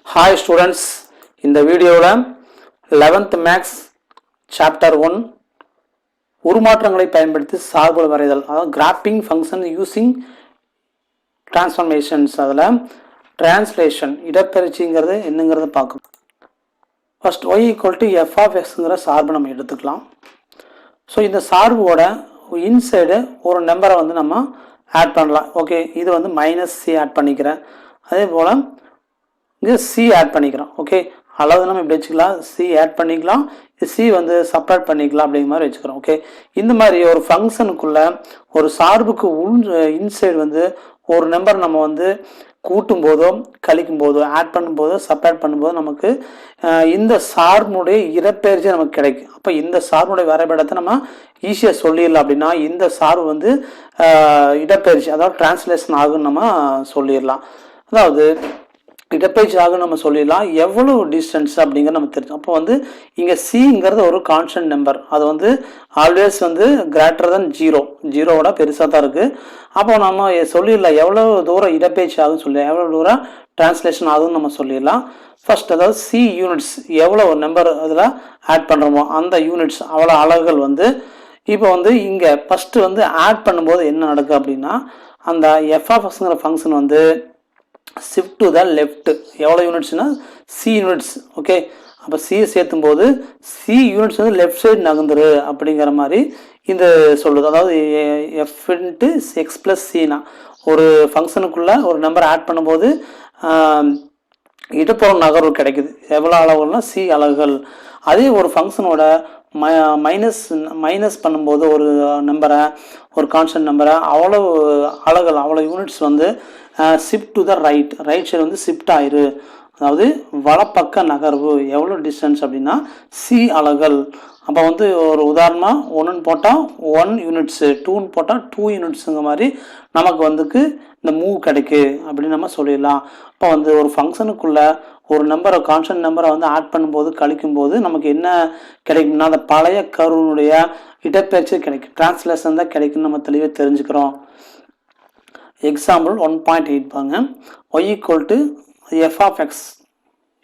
Hi students, இந்த வீடியோவில் 11th maths chapter 1 உருமாற்றங்களை பயன்படுத்தி சார்புகள் வரைதல், அதாவது கிராப்பிங் ஃபங்க்ஷன் யூசிங் டிரான்ஸ்ஃபர்மேஷன்ஸ். அதில் டிரான்ஸ்லேஷன் இடப்பெயர்ச்சிங்கிறது என்னங்கிறத பார்க்கணும். First y equal to f of எக்ஸுங்கிற சார்பு நம்ம எடுத்துக்கலாம். ஸோ இந்த சார்போட இன்சைடு ஒரு நம்பரை வந்து நம்ம ஆட் பண்ணலாம். ஓகே, இது வந்து மைனஸ் சி ஆட் பண்ணிக்கிறேன். அதே போல் இங்கே சி ஆட் பண்ணிக்கிறோம். ஓகே, அளவு நம்ம இப்படி வச்சுக்கலாம், சி ஆட் பண்ணிக்கலாம், சி வந்து சப்ராக்ட் பண்ணிக்கலாம் அப்படிங்கிற மாதிரி வச்சுக்கிறோம். ஓகே, இந்த மாதிரி ஒரு ஃபங்க்ஷனுக்குள்ள ஒரு சார்புக்கு இன்சைடு வந்து ஒரு நம்பர் நம்ம வந்து கூட்டும் போதோ கழிக்கும் போதோ ஆட் பண்ணும்போதோ சப்ராக்ட் பண்ணும்போதோ நமக்கு இந்த சார்புடைய இடப்பெயர்ச்சி நமக்கு கிடைக்கும். அப்போ இந்த சார்புடைய வரைபடத்தை நம்ம ஈஸியாக சொல்லிடலாம். அப்படின்னா இந்த சார்பு வந்து இடப்பெயர்ச்சி, அதாவது டிரான்ஸ்லேஷன் ஆகுன்னு நம்ம சொல்லிடலாம். அதாவது இடப்பெயர்ச்சி ஆகுன்னு நம்ம சொல்லிடலாம். எவ்வளோ டிஸ்டன்ஸ் அப்படிங்கிறது நம்ம தெரிஞ்சோம். அப்போ வந்து இங்கே சிங்கிறது ஒரு கான்ஸ்டன்ட் நம்பர், அது வந்து ஆல்வேஸ் வந்து கிரேட்டர் தென் ஜீரோவோட பெருசாக தான் இருக்குது. அப்போ நம்ம சொல்லிடலாம் எவ்வளோ தூரம் இடப்பெயர்ச்சி ஆகுன்னு சொல்லி, எவ்வளோ தூரம் டிரான்ஸ்லேஷன் ஆகுன்னு நம்ம சொல்லிடலாம். ஃபர்ஸ்ட் அதாவது சி யூனிட்ஸ், எவ்வளோ நம்பர் அதில் ஆட் பண்ணுறோமோ அந்த யூனிட்ஸ், அவ்வளோ அலகுகள் வந்து இப்போ வந்து இங்கே ஃபஸ்ட்டு வந்து ஆட் பண்ணும்போது என்ன நடக்குது அப்படின்னா, அந்த எஃப்ஆஃப்எக்ஸுங்கிற ஃபங்க்ஷன் வந்து ஷிஃப்ட் டு த லெஃப்ட். எவ்வளோ யூனிட்ஸ்னா சி யூனிட்ஸ். ஓகே, அப்போ சியை சேர்த்தும் போது சி யூனிட்ஸ் வந்து லெஃப்ட் சைடு நகர்ந்துரு அப்படிங்கிற மாதிரி இந்த சொல்லுது. அதாவது எஃப் இன்ட்டு எக்ஸ் ப்ளஸ் சினா ஒரு ஃபங்க்ஷனுக்குள்ளே ஒரு நம்பர் ஆட் பண்ணும்போது இடப்புறம் நகர்வு கிடைக்குது. எவ்வளோ அளவுகள்னா சி அலகுகள். அதே ஒரு ஃபங்க்ஷனோட மைனஸ் பண்ணும்போது ஒரு நம்பரை, ஒரு கான்ஸ்டன்ட் நம்பரை அவ்வளோ அலகுகள், அவ்வளோ யூனிட்ஸ் வந்து shift to the right side வந்து ஷிஃப்ட் ஆயிரு. அதாவது வலப்பக்க நகர்வு. எவ்வளோ டிஸ்டன்ஸ் அப்படின்னா சி அலகுகள். அப்போ வந்து ஒரு உதாரணமாக 1ன்னு போட்டால் 1 யூனிட்ஸு, 2ன்னு போட்டால் 2 யூனிட்ஸுங்க மாதிரி நமக்கு வந்துக்கு இந்த மூவ் கிடைக்கு அப்படின்னு நம்ம சொல்லிடலாம். அப்போ வந்து ஒரு ஃபங்க்ஷனுக்குள்ளே ஒரு நம்பரை, கான்ஸ்டன்ட் நம்பரை வந்து ஆட் பண்ணும்போது கழிக்கும் போது நமக்கு என்ன கிடைக்கும்னா அந்த பழைய கர்வனுடைய இடப்பெயர்ச்சி கிடைக்கும், டிரான்ஸ்லேஷன் தான் கிடைக்குன்னு நம்ம தெளிவாக தெரிஞ்சுக்கிறோம். எக்ஸாம்பிள் 1.8 பாருங்க. y equal to f of x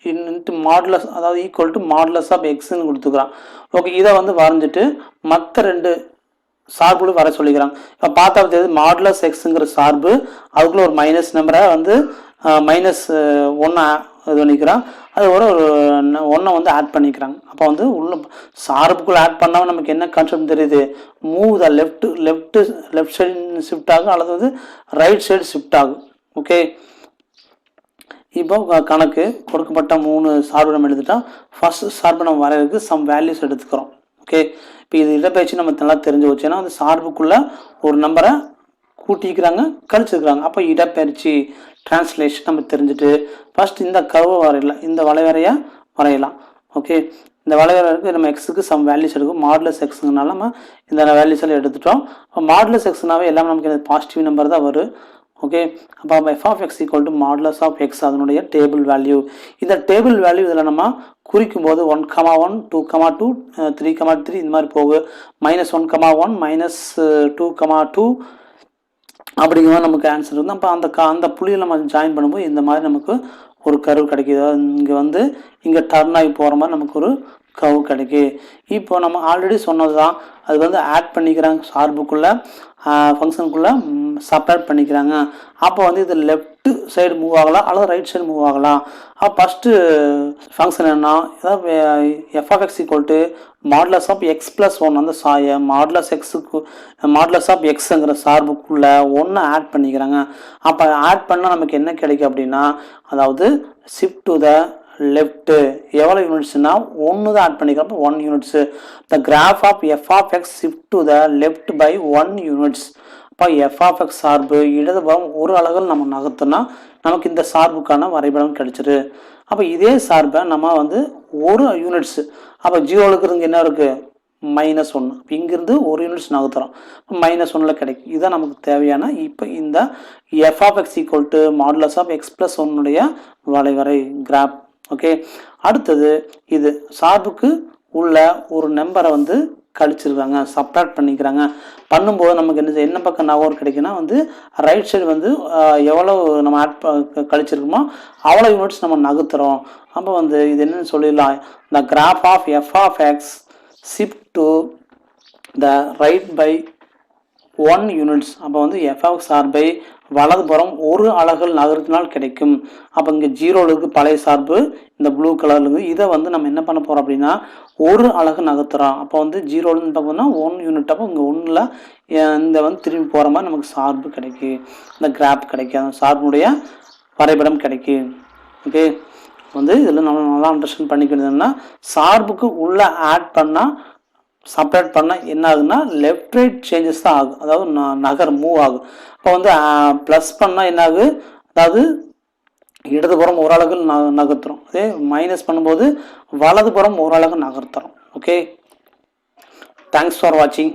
into modulus, அதாவது ஈக்குவல் டு மாடுலஸ் ஆஃப் எக்ஸ்ன்னு கொடுத்துக்கிறான். ஓகே, இதை வந்து வரைஞ்சிட்டு மற்ற ரெண்டு சார்புகளும் வர சொல்லிக்கிறாங்க. இப்போ பார்த்தா தெரியுது மாடுலஸ் எக்ஸுங்கிற சார்பு, அதுக்குள்ள ஒரு மைனஸ் நம்பரை வந்து மைனஸ் 1 இது பண்ணிக்கிறான், அது ஒரு 1 வந்து ஆட் பண்ணிக்கிறாங்க. அப்போ வந்து உள்ள சார்புக்குள்ள ஆட் பண்ணாமல் நமக்கு என்ன கான்செப்ட் தெரியுது, move the left side shift ஆகும் அல்லது வந்து ரைட் சைடு ஷிஃப்ட் ஆகும். ஓகே, இப்போ கணக்கு கொடுக்கப்பட்ட 3 சார்பு நம்ம எடுத்துட்டோம். ஃபர்ஸ்ட் சார்பு நம்ம வரையறதுக்கு சம் வேல்யூஸ் எடுத்துக்கிறோம். ஓகே, இப்போ இது இடப்பெயர்ச்சி நம்ம நல்லா தெரிஞ்சு வச்சோன்னா அந்த சார்புக்குள்ள ஒரு நம்பரை கூட்டிக்கிறாங்க கழிச்சிருக்கிறாங்க. அப்போ இடப்பெயர்ச்சி டிரான்ஸ்லேஷன் நம்ம தெரிஞ்சுட்டு ஃபர்ஸ்ட் இந்த கர்வை வரையலாம், இந்த வளைவரையை வரையலாம். ஓகே, இந்த வளைவரைக்கு நம்ம எக்ஸுக்கு சம் வேல்யூஸ் எடுக்கும். மாடுலஸ் எக்ஸுங்கனால நம்ம இந்த வேல்யூஸ் எல்லாம் எடுத்துட்டோம். இப்போ மாடுலஸ் எக்ஸ்னாவே எல்லாமே நமக்கு பாசிட்டிவ் நம்பர் தான் வரும். ஓகே, அப்போ F of X equal to modulus of X அதனுடைய டேபிள் வேல்யூ. இந்த டேபிள் வேல்யூ இதில் நம்ம குறிக்கும் போது 1,1 2,2 3,3 இந்த மாதிரி போகும். -1,1 -2,2 அப்படிங்கிற மாதிரி நமக்கு ஆன்சர் இருக்கும். அப்போ அந்த புள்ளியில் நம்ம ஜாயின் பண்ணும்போது இந்த மாதிரி நமக்கு ஒரு கர்வ் கிடைக்கிது. இங்கே வந்து இங்கே டர்ன் ஆகி போகிற மாதிரி நமக்கு ஒரு கர்வ் கிடைக்கு. இப்போ நம்ம ஆல்ரெடி சொன்னது தான், அது வந்து ஆட் பண்ணிக்கிறாங்க சார்புக்குள்ளே, ஃபங்க்ஷனுக்குள்ளே சப்ராக்ட் பண்ணிக்கிறாங்க. அப்போ வந்து இது லெஃப்ட் சைடு மூவ் ஆகலாம் அல்லது ரைட் சைடு மூவ் ஆகலாம். அப்போ ஃபஸ்ட்டு ஃபங்க்ஷன் என்ன, ஏதாவது F of X equal to modulus of X plus 1 அந்த மாடுலஸ் ஆஃப் எக்ஸுங்கிற சார்புக்குள்ளே 1 ஆட் பண்ணிக்கிறாங்க. அப்போ ஆட் பண்ணால் நமக்கு என்ன கிடைக்கும் அப்படின்னா, அதாவது ஷிஃப்ட் டு த லெஃப்ட் எவ்வளோ யூனிட்ஸ்னா 1 தான் ஆட் பண்ணிக்கிறப்போ 1 units. The graph of f of x shift to the left by 1 units. அப்போ எஃப் ஆஃப் எக்ஸ் சார்பு இடதுபுறம் ஒரு அலகுகள் நம்ம நகர்த்தோம்னா நமக்கு இந்த சார்புக்கான வரைபடம் கிடைச்சிரு. அப்போ இதே சார்பை நம்ம வந்து 1 யூனிட்ஸு, அப்போ ஜீரோவுக்கு இருந்து என்ன இருக்குது -1, இங்கிருந்து 1 யூனிட்ஸ் நகர்த்துறோம், -1ல் கிடைக்கும். இதுதான் நமக்கு தேவையான இப்போ இந்த F of X equal to modulus of X plus 1 வளைவரை கிராப். ஓகே, அடுத்தது இது சார்புக்கு உள்ள ஒரு நம்பரை வந்து கழிச்சிருக்காங்க, சப்ராக்ட் பண்ணிக்கிறாங்க. பண்ணும்போது நமக்கு என்ன பக்கம் நகர் கிடைக்குன்னா வந்து ரைட் சைடு வந்து எவ்வளோ நம்ம கழிச்சிருக்கோமோ அவ்வளோ யூனிட்ஸ் நம்ம நகர்த்துறோம். அப்போ வந்து இது என்னன்னு சொல்லிடலாம், the graph of f of x shift to the right by 1 units. அப்போ வந்து f of சார்பை வலதுபுறம் ஒரு அலகுகள் நகர்த்தினால் கிடைக்கும். அப்போ இங்கே ஜீரோவில் இருக்குது பழைய சார்பு, இந்த ப்ளூ கலரில் இருக்குது. இதை வந்து நம்ம என்ன பண்ண போகிறோம் அப்படின்னா ஒரு அலகு நகர்த்துறோம். அப்போ வந்து ஜீரோன்னு பார்த்தோம்னா 1 யூனிட். அப்போ இங்கே 1ல் இந்த வந்து திரும்பி போகிற மாதிரி நமக்கு சார்பு கிடைக்கும், இந்த கிராப் கிடைக்கும், அந்த சார்புடைய வரைபடம் கிடைக்கும். ஓகே, வந்து இதில் நம்ம நல்லா அண்டர்ஸ்டாண்ட் பண்ணிக்கிறதுனா சார்புக்கு உள்ளே ஆட் பண்ணால் செப்பரேட் பண்ணால் என்ன ஆகுதுன்னா லெஃப்ட் ரைட் சேஞ்சஸ் தான் ஆகும், அதாவது நகர் மூவ் ஆகும். இப்போ வந்து ப்ளஸ் பண்ணால் என்ன ஆகுது, அதாவது இடதுபுறம் ஒரு அலகு நகர்த்துறோம். அதே மைனஸ் பண்ணும்போது வலதுபுறம் ஒரு அலகு நகர்த்துறோம். ஓகே, தேங்க்ஸ் ஃபார் வாட்சிங்.